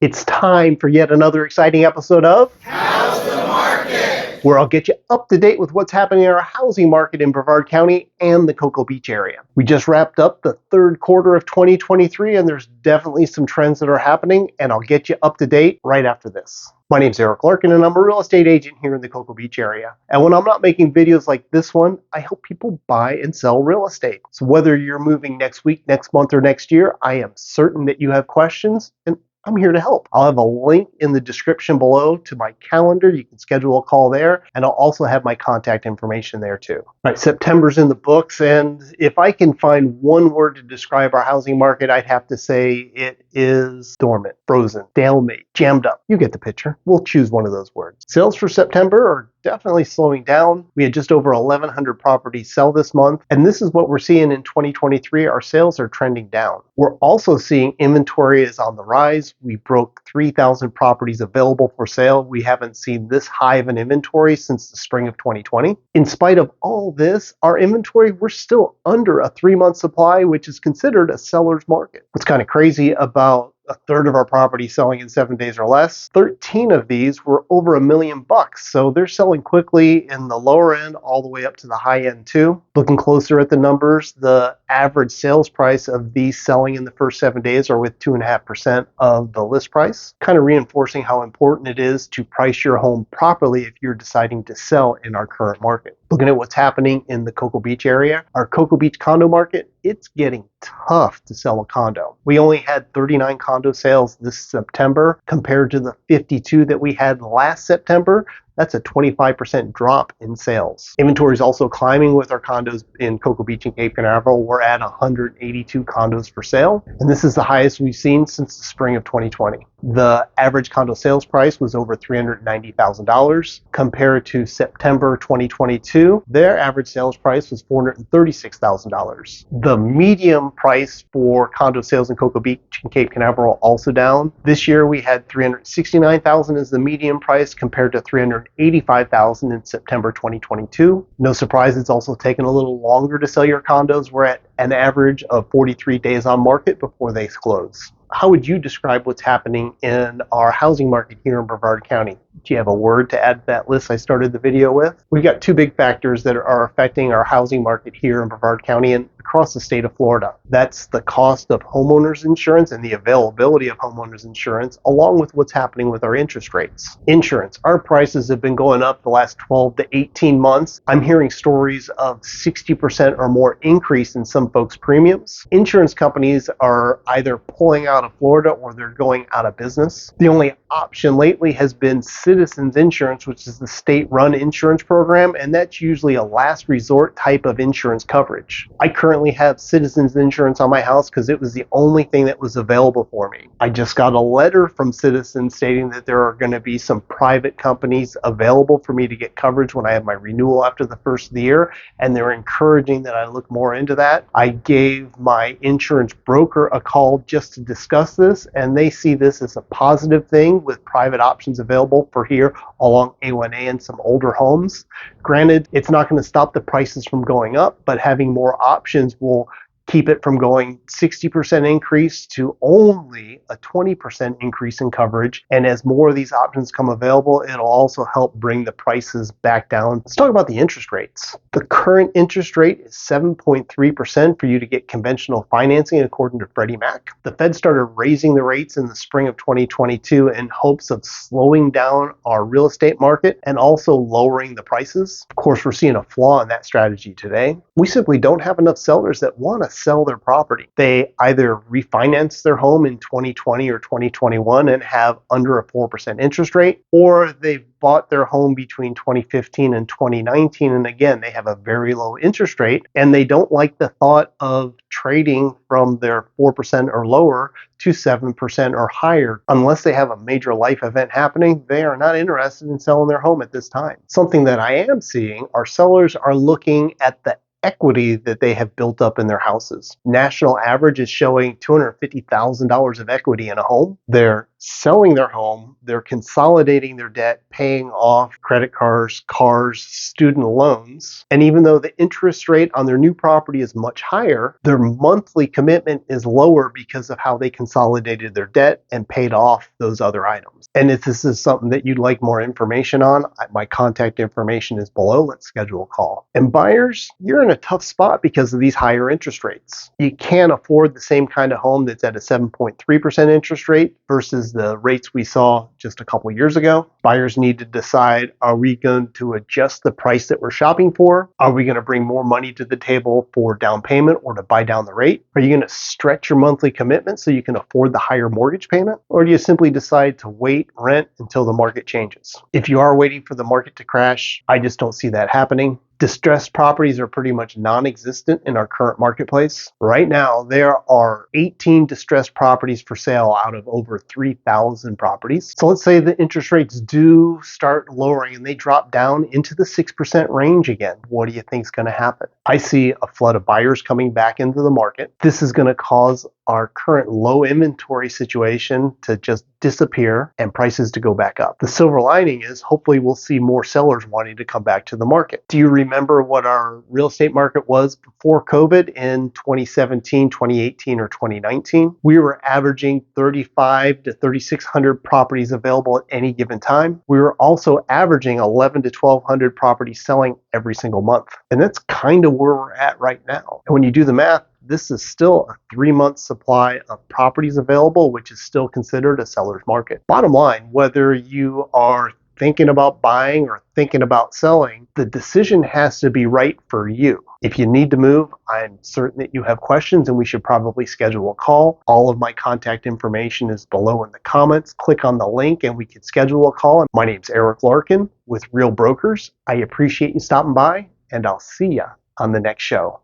It's time for yet another exciting episode of How's the Market? Where I'll get you up to date with what's happening in our housing market in Brevard County and the Cocoa Beach area. We just wrapped up the third quarter of 2023, and there's definitely some trends that are happening, and I'll get you up to date right after this. My name's Larkin, and I'm a real estate agent here in the Cocoa Beach area. And when I'm not making videos like this one, I help people buy and sell real estate. So whether you're moving next week, next month, or next year, I am certain that you have questions, and I'm here to help. I'll have a link in the description below to my calendar. You can schedule a call there, and I'll also have my contact information there too. All right, September's in the books, and if I can find one word to describe our housing market, I'd have to say it is dormant, frozen, stalemate, jammed up. You get the picture. We'll choose one of those words. Sales for September are definitely slowing down. We had just over 1,100 properties sell this month, and this is what we're seeing in 2023. Our sales are trending down. We're also seeing inventory is on the rise. We broke 3,000 properties available for sale. We haven't seen this high of an inventory since the spring of 2020. In spite of all this, our inventory, we're still under a 3-month supply, which is considered a seller's market. What's kind of crazy about a third of our property selling in 7 days or less. 13 of these were over $1 million. So they're selling quickly in the lower end all the way up to the high end too. Looking closer at the numbers, the average sales price of these selling in the first 7 days are with 2.5% of the list price, kind of reinforcing how important it is to price your home properly if you're deciding to sell in our current market. Looking at what's happening in the Cocoa Beach area, our Cocoa Beach condo market, it's getting tough to sell a condo. We only had 39 condo sales this September compared to the 52 that we had last September. That's a 25% drop in sales. Inventory is also climbing with our condos in Cocoa Beach and Cape Canaveral. We're at 182 condos for sale, and this is the highest we've seen since the spring of 2020. The average condo sales price was over $390,000 compared to September 2022. Their average sales price was $436,000. The median price for condo sales in Cocoa Beach and Cape Canaveral also down. This year we had $369,000 as the median price compared to $385,000 in September 2022. No surprise, it's also taken a little longer to sell your condos. We're at an average of 43 days on market before they close. How would you describe what's happening in our housing market here in Brevard County? Do you have a word to add to that list I started the video with? We've got two big factors that are affecting our housing market here in Brevard County and across the state of Florida. That's the cost of homeowners insurance and the availability of homeowners insurance, along with what's happening with our interest rates. Insurance. Our prices have been going up the last 12 to 18 months. I'm hearing stories of 60% or more increase in some folks' premiums. Insurance companies are either pulling out of Florida or they're going out of business. The only option lately has been Citizens Insurance, which is the state-run insurance program, and that's usually a last resort type of insurance coverage. I currently have Citizens Insurance on my house because it was the only thing that was available for me. I just got a letter from Citizens stating that there are going to be some private companies available for me to get coverage when I have my renewal after the first of the year, and they're encouraging that I look more into that. I gave my insurance broker a call just to discuss this, and they see this as a positive thing with private options available for here along A1A and some older homes. Granted, it's not going to stop the prices from going up, but having more options will keep it from going 60% increase to only a 20% increase in coverage. And as more of these options come available, it'll also help bring the prices back down. Let's talk about the interest rates. The current interest rate is 7.3% for you to get conventional financing according to Freddie Mac. The Fed started raising the rates in the spring of 2022 in hopes of slowing down our real estate market and also lowering the prices. Of course, we're seeing a flaw in that strategy today. We simply don't have enough sellers that want to sell their property. They either refinance their home in 2020 or 2021 and have under a 4% interest rate, or they've bought their home between 2015 and 2019, and again, they have a very low interest rate, and they don't like the thought of trading from their 4% or lower to 7% or higher. Unless they have a major life event happening, they are not interested in selling their home at this time. Something that I am seeing, our sellers are looking at the equity that they have built up in their houses. National average is showing $250,000 of equity in a home. They're selling their home, they're consolidating their debt, paying off credit cards, cars, student loans. And even though the interest rate on their new property is much higher, their monthly commitment is lower because of how they consolidated their debt and paid off those other items. And if this is something that you'd like more information on, my contact information is below. Let's schedule a call. And buyers, you're in a tough spot because of these higher interest rates. You can't afford the same kind of home that's at a 7.3% interest rate versus the rates we saw just a couple years ago. Buyers need to decide, are we going to adjust the price that we're shopping for? Are we going to bring more money to the table for down payment or to buy down the rate? Are you going to stretch your monthly commitment so you can afford the higher mortgage payment? Or do you simply decide to wait, rent until the market changes? If you are waiting for the market to crash, I just don't see that happening. Distressed properties are pretty much non-existent in our current marketplace. Right now, there are 18 distressed properties for sale out of over 3,000 properties. So let's say the interest rates do start lowering and they drop down into the 6% range again. What do you think is going to happen? I see a flood of buyers coming back into the market. This is going to cause our current low inventory situation to just disappear and prices to go back up. The silver lining is hopefully we'll see more sellers wanting to come back to the market. Do you remember what our real estate market was before COVID in 2017, 2018, or 2019? We were averaging 35 to 3,600 properties available at any given time. We were also averaging 11 to 1,200 properties selling every single month. And that's kind of where we're at right now. And when you do the math, this is still a 3-month supply of properties available, which is still considered a seller's market. Bottom line, whether you are thinking about buying or thinking about selling, the decision has to be right for you. If you need to move, I'm certain that you have questions and we should probably schedule a call. All of my contact information is below in the comments. Click on the link and we can schedule a call. My name's Eric Larkin with Real Brokers. I appreciate you stopping by and I'll see you on the next show.